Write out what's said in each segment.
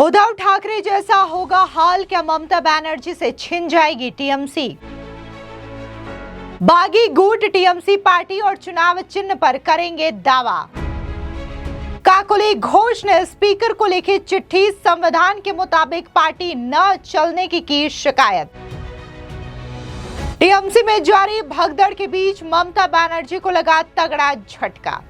उद्धव ठाकरे जैसा होगा हाल, क्या ममता बनर्जी से छिन जाएगी टीएमसी? बागी गुट टीएमसी पार्टी और चुनाव चिन्ह पर करेंगे दावा। काकोली घोष ने स्पीकर को लिखी चिट्ठी, संविधान के मुताबिक पार्टी न चलने की शिकायत। टीएमसी में जारी भगदड़ के बीच ममता बनर्जी को लगा तगड़ा झटका।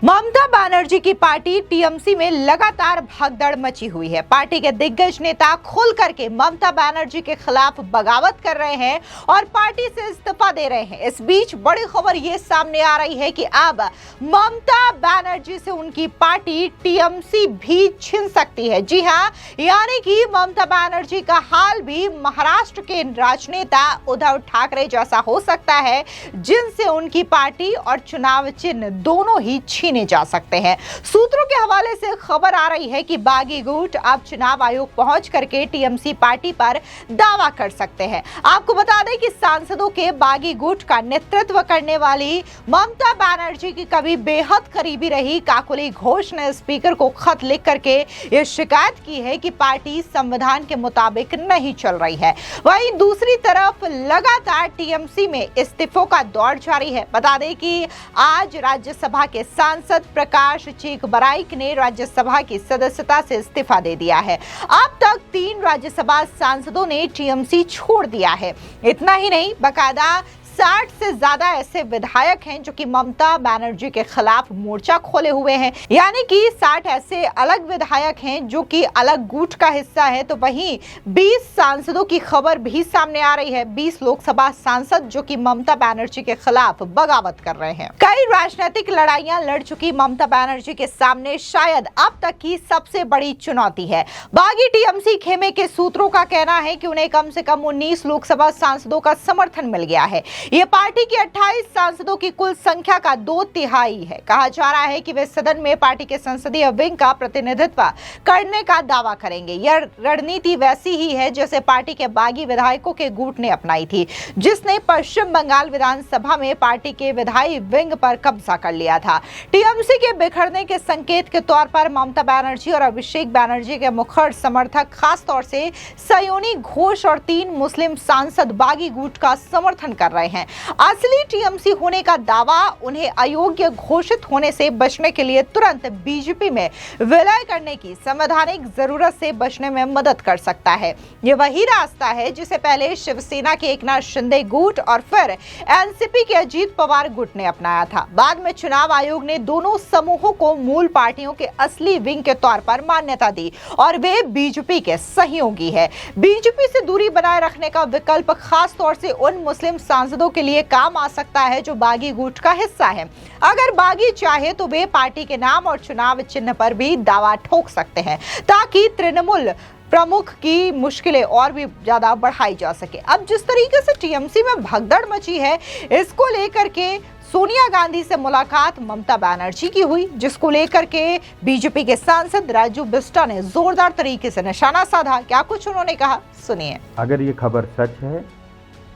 ममता बनर्जी की पार्टी टीएमसी में लगातार भगदड़ मची हुई है। पार्टी के दिग्गज नेता खुल करके ममता बनर्जी के खिलाफ बगावत कर रहे हैं और पार्टी से इस्तीफा दे रहे हैं। इस बीच बड़ी खबर ये सामने आ रही है कि अब ममता बनर्जी से उनकी पार्टी टीएमसी भी छिन सकती है। जी हां, यानी कि ममता बनर्जी का हाल भी महाराष्ट्र के राजनेता उद्धव ठाकरे जैसा हो सकता है, जिनसे उनकी पार्टी और चुनाव चिन्ह दोनों ही छीने जा सकते हैं। सूत्रों के हवाले से खबर आ रही है कि बागी गुट अब चुनाव आयोग पहुंच करके टीएमसी पार्टी पर दावा कर सकते हैं। आपको बता दें कि सांसदों के बागी गुट का नेतृत्व करने वाली ममता बनर्जी की कभी बेहद करीबी रही काकोली घोष ने स्पीकर को खत लिख करके यह शिकायत की है कि पार्टी संविधान के मुताबिक नहीं चल रही है। वहीं दूसरी तरफ लगातार टीएमसी में इस्तीफों का दौर जारी है। बता दें कि आज राज्यसभा के सांसद प्रकाश चीकबराइक ने राज्यसभा की सदस्यता से इस्तीफा दे दिया है। अब तक 3 राज्यसभा सांसदों ने टीएमसी छोड़ दिया है। इतना ही नहीं, बाकायदा 60 से ज्यादा ऐसे विधायक हैं जो कि ममता बनर्जी के खिलाफ मोर्चा खोले हुए हैं। यानी कि 60 ऐसे अलग विधायक हैं जो कि अलग गुट का हिस्सा है। तो वहीं 20 सांसदों की खबर भी सामने आ रही है। 20 लोकसभा सांसद जो कि ममता बनर्जी के खिलाफ बगावत कर रहे हैं। कई राजनीतिक लड़ाइयां लड़ चुकी ममता बनर्जी के सामने शायद अब तक की सबसे बड़ी चुनौती है। बागी टीएमसी खेमे के सूत्रों का कहना है कि उन्हें कम से कम 19 लोकसभा सांसदों का समर्थन मिल गया है। ये पार्टी की 28 सांसदों की कुल संख्या का 2/3 है। कहा जा रहा है कि वे सदन में पार्टी के संसदीय विंग का प्रतिनिधित्व करने का दावा करेंगे। यह रणनीति वैसी ही है जैसे पार्टी के बागी विधायकों के गुट ने अपनाई थी, जिसने पश्चिम बंगाल विधानसभा में पार्टी के विधायी विंग पर कब्जा कर लिया था। टीएमसी के बिखरने के संकेत के तौर पर ममता बनर्जी और अभिषेक बनर्जी के मुखर समर्थक खासतौर से सयोनी घोष और 3 मुस्लिम सांसद बागी गुट का समर्थन कर रहे हैं। असली टीएमसी होने का दावा उन्हें अयोग्य घोषित होने से बचने के लिए तुरंत बीजेपी में विलय करने की संवैधानिक जरूरत से बचने में मदद कर सकता है। ये वही रास्ता है जिसे पहले शिवसेना के एकनाथ शिंदे गुट और फिर एनसीपी के अजीत पवार गुट ने अपनाया था। बाद में चुनाव आयोग ने दोनों समूहों को मूल पार्टियों के असली विंग के तौर पर मान्यता दी और वे बीजेपी के सहयोगी है। बीजेपी से दूरी बनाए रखने का विकल्प खास तौर से उन मुस्लिम सांसदों के लिए काम आ सकता है जो बागी गुट का हिस्सा है। अगर बागी चाहे तो वे पार्टी के नाम और चुनाव चिन्ह पर भी दावा ठोक सकते हैं ताकि तृणमूल प्रमुख की मुश्किलें और भी ज्यादा बढ़ाई जा सके। अब जिस तरीके से टीएमसी में भगदड़ मची है, इसको लेकर के सोनिया गांधी से मुलाकात ममता बनर्जी की हुई, जिसको लेकर के बीजेपी के सांसद राजू बिस्टा ने जोरदार तरीके से निशाना साधा। क्या कुछ उन्होंने कहा, सुनिए। अगर ये खबर सच है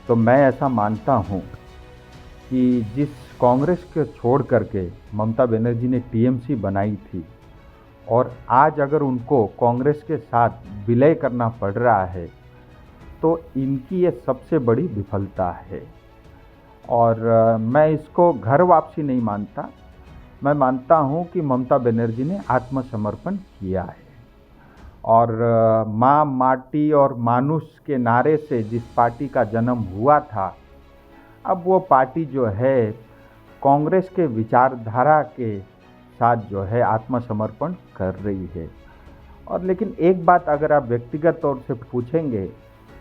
तो मैं ऐसा मानता हूँ कि जिस कांग्रेस को छोड़ करके ममता बनर्जी ने टीएमसी बनाई थी और आज अगर उनको कांग्रेस के साथ विलय करना पड़ रहा है तो इनकी ये सबसे बड़ी विफलता है। और मैं इसको घर वापसी नहीं मानता, मैं मानता हूँ कि ममता बनर्जी ने आत्मसमर्पण किया है। और माँ, माटी और मानुष के नारे से जिस पार्टी का जन्म हुआ था, अब वो पार्टी जो है कांग्रेस के विचारधारा के साथ जो है आत्मसमर्पण कर रही है। और लेकिन एक बात अगर आप व्यक्तिगत तौर से पूछेंगे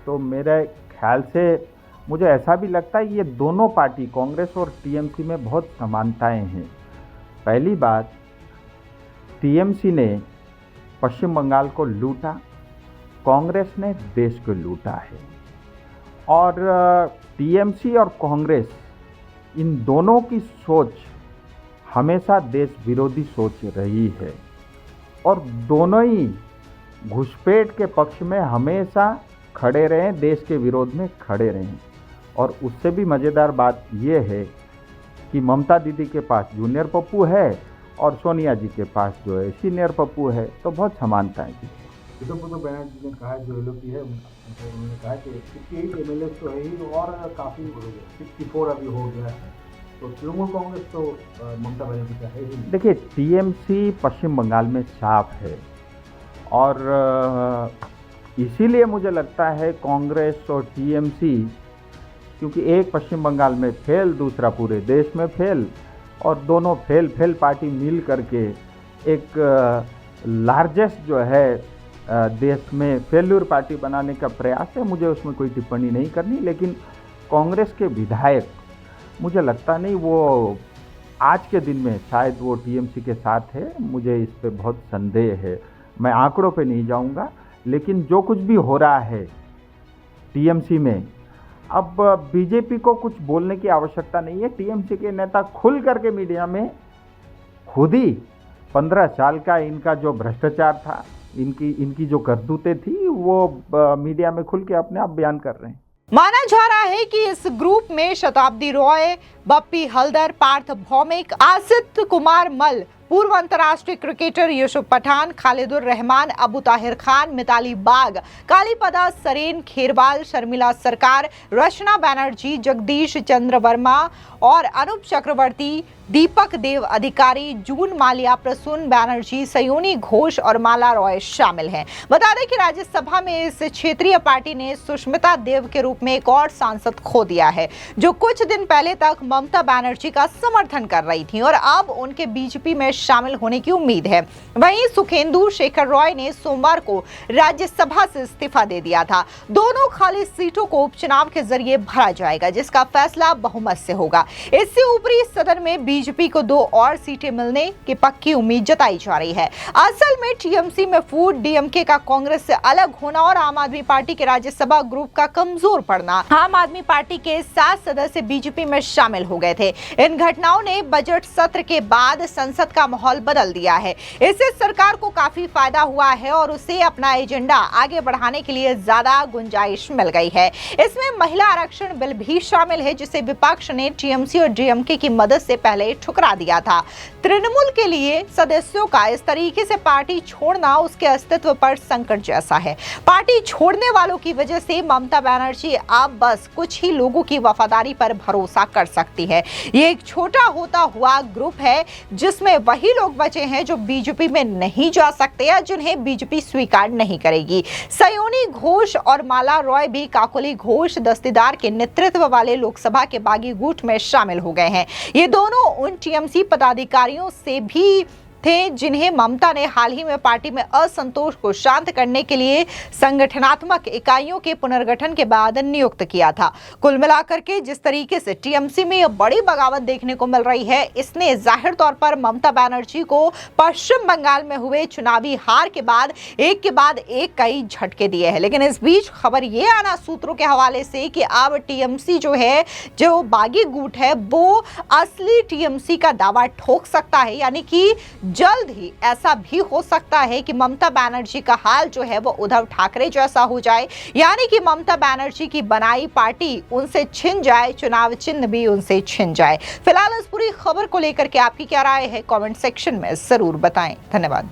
तो मेरे ख्याल से मुझे ऐसा भी लगता है ये दोनों पार्टी कांग्रेस और टीएमसी में बहुत समानताएं हैं। पहली बात, टीएमसी ने पश्चिम बंगाल को लूटा, कांग्रेस ने देश को लूटा है। और टीएमसी और कांग्रेस इन दोनों की सोच हमेशा देश विरोधी सोच रही है और दोनों ही घुसपैठ के पक्ष में हमेशा खड़े रहे, देश के विरोध में खड़े रहे। और उससे भी मज़ेदार बात यह है कि ममता दीदी के पास जूनियर पप्पू है और सोनिया जी के पास जो है सीनियर पप्पू है, तो बहुत समानताएं थी। तो बनर्जी ने कहा जो लोग की है उन्होंने कहा कि 68 एमएलए तो है ही, और काफ़ी 64 अभी हो गया है, तो तृणमूल कांग्रेस तो ममता बनर्जी का है ही नहीं। देखिए, टीएमसी पश्चिम बंगाल में साफ है, और इसीलिए मुझे लगता है कांग्रेस और टीएमसी, क्योंकि एक पश्चिम बंगाल में फेल, दूसरा पूरे देश में फेल, और दोनों फेल पार्टी मिल करके एक लार्जेस्ट जो है देश में फेल्यूर पार्टी बनाने का प्रयास है। मुझे उसमें कोई टिप्पणी नहीं करनी, लेकिन कांग्रेस के विधायक मुझे लगता नहीं वो आज के दिन में शायद वो टीएमसी के साथ है। मुझे इस पे बहुत संदेह है। मैं आंकड़ों पे नहीं जाऊंगा, लेकिन जो कुछ भी हो रहा है टीएमसी में, अब बीजेपी को कुछ बोलने की आवश्यकता नहीं है। टीएमसी के नेता खुल करके मीडिया में खुद ही 15 साल का इनका जो भ्रष्टाचार था, इनकी जो करतूतें थी, वो मीडिया में खुल के अपने आप बयान कर रहे हैं। माना जा रहा है कि इस ग्रुप में शताब्दी रॉय, बप्पी हल्दर, पार्थ भौमिक, आसित कुमार मल, पूर्व अंतर्राष्ट्रीय क्रिकेटर यूसुफ पठान, खालिदुर रहमान, अबू ताहिर खान, मिताली बाग, कालीपदा सरेन, खेरवाल, शर्मिला सरकार, रचना बनर्जी, जगदीश चंद्र वर्मा और अनूप चक्रवर्ती, दीपक देव अधिकारी, जून माल्या, प्रसून बनर्जी, सयोनी घोष और माला रॉय शामिल हैं। बता दें कि राज्यसभा में इस क्षेत्रीय पार्टी ने सुष्मिता देव के रूप में एक और सांसद खो दिया है, जो कुछ दिन पहले तक ममता बनर्जी का समर्थन कर रही थी और अब उनके बीजेपी में शामिल होने की उम्मीद है। वहीं सुखेंदु शेखर रॉय ने सोमवार को राज्यसभा से इस्तीफा दे दिया था। दोनों खाली सीटों को उपचुनाव के जरिए भरा जाएगा, जिसका फैसला बहुमत से होगा। इससे ऊपरी सदन में बीजेपी को 2 और सीटें मिलने की पक्की उम्मीद जताई जा रही है। असल में टीएमसी में फूट, डीएमके का कांग्रेस से अलग होना और आम आदमी पार्टी के राज्यसभा ग्रुप का कमजोर पड़ना, आम आदमी पार्टी के 7 सदस्य बीजेपी में शामिल हो गए थे। इन घटनाओं ने बजट सत्र के बाद संसद का माहौल बदल दिया है। इससे सरकार को काफी फायदा हुआ है और उसे अपना एजेंडा आगे बढ़ाने के लिए ज्यादा गुंजाइश मिल गई है। इसमें महिला आरक्षण बिल भी शामिल है, जिसे विपक्ष ने टीएमसी और डीएमके की मदद से पहले ठुकरा दिया था। तृणमूल के लिए सदस्यों का इस तरीके से पार्टी छोड़ना उसके अस्तित्व पर संकट जैसा है। पार्टी छोड़ने वालों की वजह से ममता बनर्जी अब बस कुछ ही लोगों की वफादारी पर भरोसा कर सकती है। ये एक छोटा होता हुआ ग्रुप है, जिसमें वही लोग बचे हैं जो बीजेपी में नहीं जा सकते या जिन्हें बीजेपी स्वीकार नहीं करेगी। सयोनी घोष और माला रॉय भी काकोली घोष दस्तीदार के नेतृत्व वाले लोकसभा के बागी गुट में शामिल हो गए हैं। ये दोनों उन टीएमसी पदाधिकारियों से भी थे जिन्हें ममता ने हाल ही में पार्टी में असंतोष को शांत करने के लिए संगठनात्मक इकाइयों के पुनर्गठन के बाद नियुक्त किया था। कुल मिलाकर के जिस तरीके से टीएमसी में यह बड़ी बगावत देखने को मिल रही है, इसने जाहिर तौर पर ममता बनर्जी को पश्चिम बंगाल में हुए चुनावी हार के बाद एक कई झटके दिए हैं। लेकिन इस बीच खबर ये आना सूत्रों के हवाले से कि अब टीएमसी जो बागी गुट है, वो असली टीएमसी का दावा ठोक सकता है, यानी कि जल्द ही ऐसा भी हो सकता है कि ममता बनर्जी का हाल जो है वो उद्धव ठाकरे जैसा हो जाए, यानी कि ममता बनर्जी की बनाई पार्टी उनसे छिन जाए, चुनाव चिन्ह भी उनसे छिन जाए। फिलहाल इस पूरी खबर को लेकर के आपकी क्या राय है, कमेंट सेक्शन में जरूर बताएं। धन्यवाद।